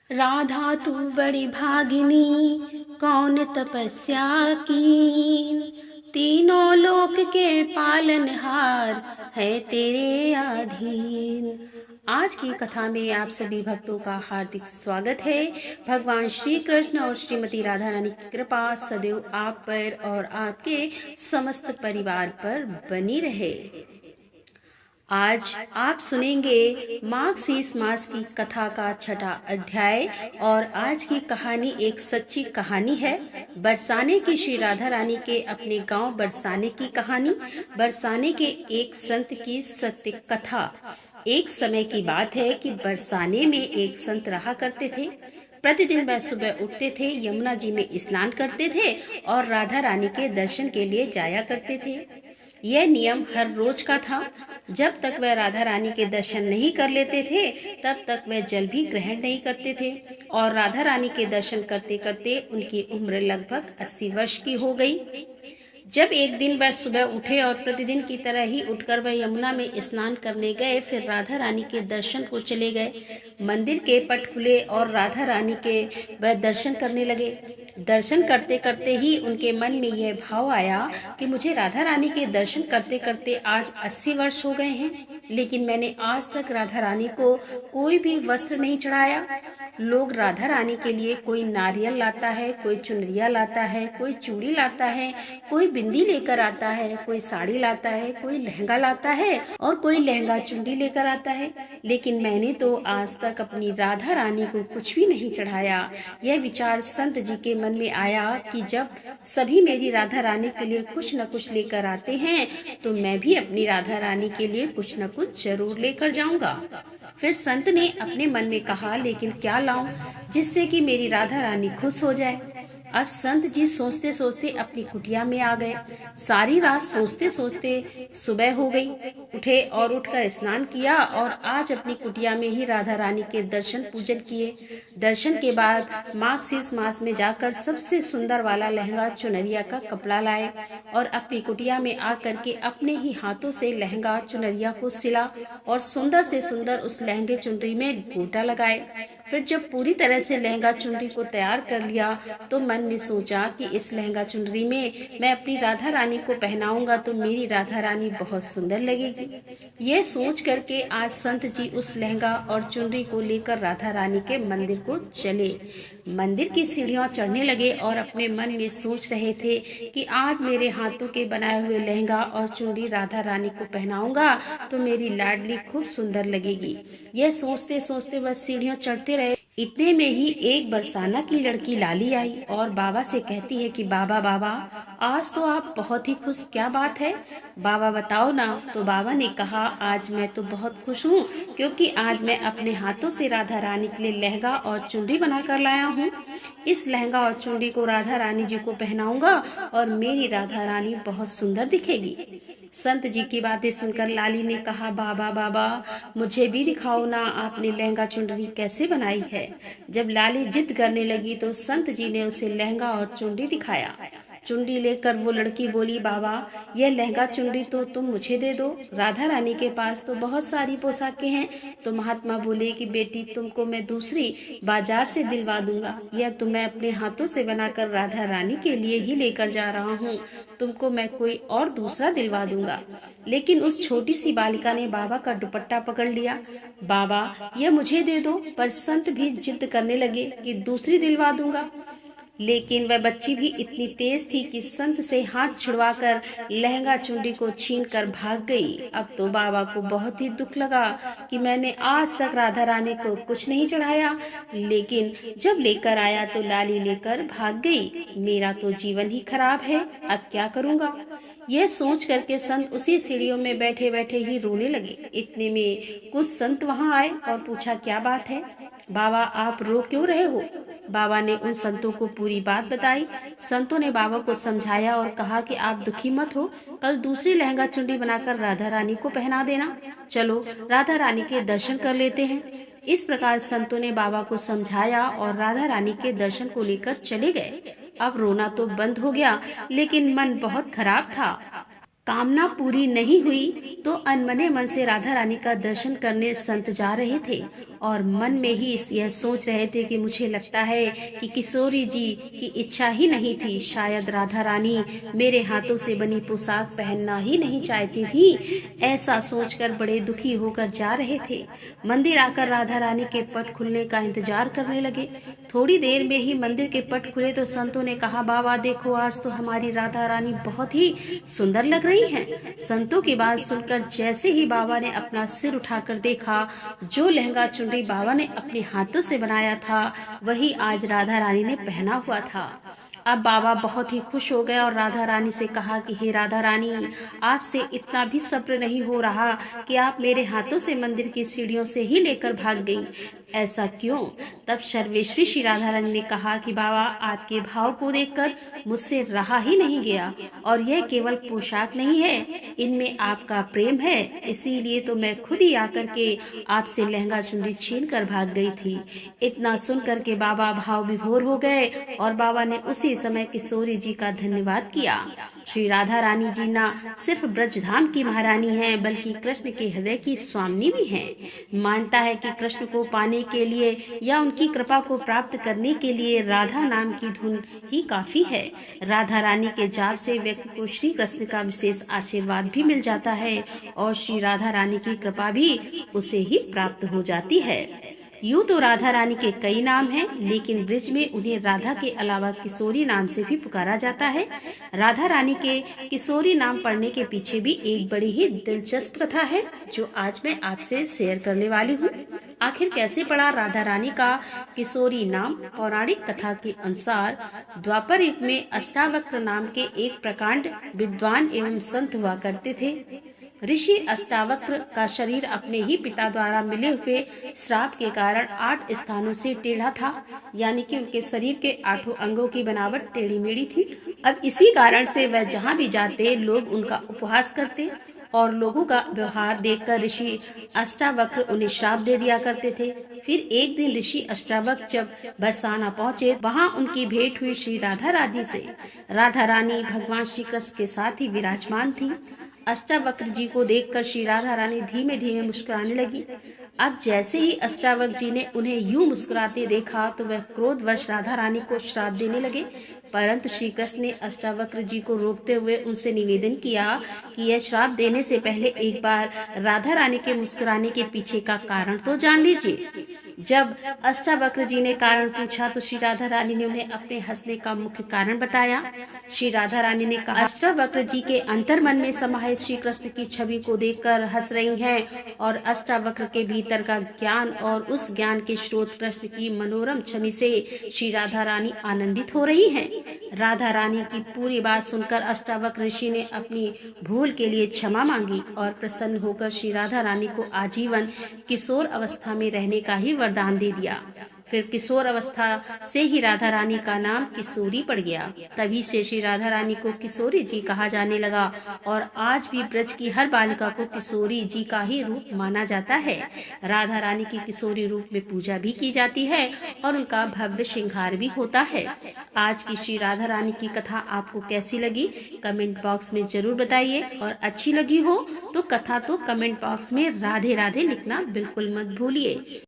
राधा तू बड़ी भागिनी, कौन तपस्या कीन। तीनों लोक के पालनहार है तेरे अधीन। आज की कथा में आप सभी भक्तों का हार्दिक स्वागत है। भगवान श्री कृष्ण और श्रीमती राधा रानी की कृपा सदैव आप पर और आपके समस्त परिवार पर बनी रहे। आज आप सुनेंगे माघ शीस मास की कथा का छठा अध्याय और आज की कहानी एक सच्ची कहानी है। बरसाने की श्री राधा रानी के अपने गांव बरसाने की कहानी। बरसाने के एक संत की सत्य कथा। एक समय की बात है कि बरसाने में एक संत रहा करते थे। प्रतिदिन वह सुबह उठते थे, यमुना जी में स्नान करते थे और राधा रानी के दर्शन के लिए जाया करते थे। यह नियम हर रोज का था। जब तक वह राधा रानी के दर्शन नहीं कर लेते थे तब तक वह जल भी ग्रहण नहीं करते थे और राधा रानी के दर्शन करते करते उनकी उम्र लगभग 80 वर्ष की हो गई। जब एक दिन वह सुबह उठे और प्रतिदिन की तरह ही उठकर वह यमुना में स्नान करने गए, फिर राधा रानी के दर्शन को चले गए। मंदिर के पट खुले और राधा रानी के वह दर्शन करने लगे। दर्शन करते करते ही उनके मन में यह भाव आया कि मुझे राधा रानी के दर्शन करते करते आज 80 वर्ष हो गए हैं, लेकिन मैंने आज तक राधा रानी को कोई भी वस्त्र नहीं चढ़ाया। लोग राधा रानी के लिए कोई नारियल लाता है, कोई चुनरिया लाता है, कोई चूड़ी लाता है, कोई बिंदी लेकर आता है, कोई साड़ी लाता है, कोई लहंगा लाता है और कोई लहंगा चुंडी लेकर आता है, लेकिन मैंने तो आज तक अपनी राधा रानी को कुछ भी नहीं चढ़ाया। यह विचार संत जी के मन में आया कि जब सभी मेरी राधा रानी के लिए कुछ न कुछ लेकर आते हैं तो मैं भी अपनी राधा रानी के लिए कुछ न कुछ जरूर लेकर जाऊंगा। फिर संत ने अपने मन में कहा, लेकिन क्या लाऊं जिससे कि मेरी राधा रानी खुश हो जाए। अब संत जी सोचते सोचते अपनी कुटिया में आ गए। सारी रात सोचते सोचते सुबह हो गई। उठे और उठकर स्नान किया और आज अपनी कुटिया में ही राधा रानी के दर्शन पूजन किए। दर्शन के बाद माघ शीस मास में जाकर सबसे सुंदर वाला लहंगा चुनरिया का कपड़ा लाए और अपनी कुटिया में आकर के अपने ही हाथों से लहंगा चुनरिया को सिला और सुंदर से सुंदर उस लहंगे चुनरी में गोटा लगाए। फिर जब पूरी तरह से लहंगा चुनरी को तैयार कर लिया तो मन में सोचा कि इस लहंगा चुनरी में मैं अपनी राधा रानी को पहनाऊंगा तो मेरी राधा रानी बहुत सुंदर लगेगी। ये सोच करके आज संत जी उस लहंगा और चुनरी को लेकर राधा रानी के मंदिर को चले। मंदिर की सीढ़ियां चढ़ने लगे और अपने मन में सोच रहे थे कि आज मेरे हाथों के बनाए हुए लहंगा और चुनरी राधा रानी को पहनाऊंगा तो मेरी लाडली खूब सुंदर लगेगी। यह सोचते सोचते वह सीढ़ियां चढ़ते रहे। इतने में ही एक बरसाना की लड़की लाली आई और बाबा से कहती है कि बाबा बाबा, आज तो आप बहुत ही खुश, क्या बात है बाबा बताओ ना। तो बाबा ने कहा, आज मैं तो बहुत खुश हूँ क्योंकि आज मैं अपने हाथों से राधा रानी के लिए लहंगा और चुनरी बना कर लाया हूँ। इस लहंगा और चुनरी को राधा रानी जी को पहनाऊंगा और मेरी राधा रानी बहुत सुंदर दिखेगी। संत जी की बातें सुनकर लाली ने कहा, बाबा बाबा मुझे भी दिखाओ ना, आपने लहंगा चुनरी कैसे बनाई है। जब लाली जिद करने लगी तो संत जी ने उसे लहंगा और चुनरी दिखाया। चुनरी लेकर वो लड़की बोली, बाबा यह लहंगा चुनरी तो तुम मुझे दे दो, राधा रानी के पास तो बहुत सारी पोशाकें हैं। तो महात्मा बोले कि बेटी तुमको मैं दूसरी बाजार से दिलवा दूंगा, यह तो मैं अपने हाथों से बनाकर राधा रानी के लिए ही लेकर जा रहा हूँ, तुमको मैं कोई और दूसरा दिलवा दूंगा। लेकिन उस छोटी सी बालिका ने बाबा का दुपट्टा पकड़ लिया। बाबा यह मुझे दे दो, पर संत भी जिद करने लगे कि दूसरी दिलवा दूंगा। लेकिन वह बच्ची भी इतनी तेज थी कि संत से हाथ छुड़वाकर लहंगा चुनरी को छीन कर भाग गई। अब तो बाबा को बहुत ही दुख लगा कि मैंने आज तक राधा रानी को कुछ नहीं चढ़ाया, लेकिन जब लेकर आया तो लाली लेकर भाग गई। मेरा तो जीवन ही खराब है, अब क्या करूँगा। यह सोच करके संत उसी सीढ़ियों में बैठे बैठे ही रोने लगे। इतने में कुछ संत वहां आए और पूछा, क्या बात है बाबा, आप रो क्यों रहे हो। बाबा ने उन संतों को पूरी बात बताई। संतों ने बाबा को समझाया और कहा कि आप दुखी मत हो, कल दूसरी लहंगा चुनरी बनाकर राधा रानी को पहना देना। चलो राधा रानी के दर्शन कर लेते हैं। इस प्रकार संतों ने बाबा को समझाया और राधा रानी के दर्शन को लेकर चले गए। अब रोना तो बंद हो गया, लेकिन मन बहुत खराब था। कामना पूरी नहीं हुई तो अनमने मन से राधा रानी का दर्शन करने संत जा रहे थे और मन में ही यह सोच रहे थे कि मुझे लगता है कि किशोरी जी की इच्छा ही नहीं थी, शायद राधा रानी मेरे हाथों से बनी पोशाक पहनना ही नहीं चाहती थी। ऐसा सोचकर बड़े दुखी होकर जा रहे थे। मंदिर आकर राधा रानी के पट खुलने का इंतजार करने लगे। थोड़ी देर में ही मंदिर के पट खुले तो संतों ने कहा, बाबा देखो, आज तो हमारी राधा रानी बहुत ही सुंदर लग रही हैं। संतों की बात सुनकर जैसे ही बाबा ने अपना सिर उठाकर देखा, जो लहंगा चुनरी बाबा ने अपने हाथों से बनाया था वही आज राधा रानी ने पहना हुआ था। अब बाबा बहुत ही खुश हो गए और राधा रानी से कहा कि हे राधा रानी, आपसे इतना भी सब्र नहीं हो रहा कि आप मेरे हाथों से मंदिर की सीढ़ियों से ही लेकर भाग गई, ऐसा क्यों? तब सर्वेश्वरी श्री राधा रानी ने कहा कि बाबा, आपके भाव को देखकर मुझसे रहा ही नहीं गया और यह केवल पोशाक नहीं है, इनमें आपका प्रेम है, इसीलिए तो मैं खुद ही आकर के आपसे लहंगा चुनरी छीन कर भाग गई थी। इतना सुनकर के बाबा भाव विभोर हो गए और बाबा ने उसी समय किशोरी जी का धन्यवाद किया। श्री राधा रानी जी ना सिर्फ ब्रजधाम की महारानी हैं, बल्कि कृष्ण के हृदय की स्वामिनी भी हैं। मानता है कि कृष्ण को पाने के लिए या उनकी कृपा को प्राप्त करने के लिए राधा नाम की धुन ही काफी है। राधा रानी के जाप से व्यक्ति को श्री कृष्ण का विशेष आशीर्वाद भी मिल जाता है और श्री राधा रानी की कृपा भी उसे ही प्राप्त हो जाती है। यूं तो राधा रानी के कई नाम हैं, लेकिन ब्रिज में उन्हें राधा के अलावा किशोरी नाम से भी पुकारा जाता है। राधा रानी के किशोरी नाम पढ़ने के पीछे भी एक बड़ी ही दिलचस्प कथा है, जो आज मैं आपसे शेयर करने वाली हूँ। आखिर कैसे पड़ा राधा रानी का किशोरी नाम? पौराणिक कथा के अनुसार द्वापर युग में अष्टावक्र नाम के एक प्रकांड विद्वान एवं संत हुआ करते थे। ऋषि अष्टावक्र का शरीर अपने ही पिता द्वारा मिले हुए श्राप के कारण 8 स्थानों से टेढ़ा था, यानी कि उनके शरीर के 8 अंगों की बनावट टेढ़ी मेढ़ी थी। अब इसी कारण से वह जहाँ भी जाते लोग उनका उपहास करते और लोगों का व्यवहार देखकर ऋषि अष्टावक्र उन्हें श्राप दे दिया करते थे। फिर एक दिन ऋषि अष्टावक्र जब बरसाना पहुँचे, वहाँ उनकी भेंट हुई श्री राधा रानी से। राधा रानी भगवान श्री कृष्ण के साथ ही विराजमान थी। अष्टावक्र जी को देखकर श्री राधा रानी धीमे धीमे मुस्कुराने लगी। अब जैसे ही अष्टावक्र जी ने उन्हें यूं मुस्कुराते देखा तो वह क्रोधवश राधा रानी को श्राप देने लगे, परंतु श्री कृष्ण ने अष्टावक्र जी को रोकते हुए उनसे निवेदन किया कि यह श्राप देने से पहले एक बार राधा रानी के मुस्कुराने के पीछे का कारण तो जान लीजिए। जब अष्टावक्र जी ने कारण पूछा तो श्री राधा रानी ने उन्हें अपने हंसने का मुख्य कारण बताया। श्री राधा रानी ने कहा, अष्टावक्र जी के अंतर मन में समाहित श्री कृष्ण की छवि को देखकर हंस रही हैं और अष्टावक्र के भीतर का ज्ञान और उस ज्ञान के स्रोत कृष्ण की मनोरम छवि से श्री राधा रानी आनंदित हो रही हैं। राधा रानी की पूरी बात सुनकर अष्टावक्र ऋषि ने अपनी भूल के लिए क्षमा मांगी और प्रसन्न होकर श्री राधा रानी को आजीवन किशोर अवस्था में रहने का ही वरदान दे दिया। फिर किशोर अवस्था से ही राधा रानी का नाम किशोरी पड़ गया। तभी से श्री राधा रानी को किशोरी जी कहा जाने लगा और आज भी ब्रज की हर बालिका को किशोरी जी का ही रूप माना जाता है। राधा रानी की किशोरी रूप में पूजा भी की जाती है और उनका भव्य श्रृंगार भी होता है। आज की श्री राधा रानी की कथा आपको कैसी लगी कमेंट बॉक्स में जरूर बताइए, और अच्छी लगी हो तो कथा तो कमेंट बॉक्स में राधे राधे लिखना बिल्कुल मत भूलिए।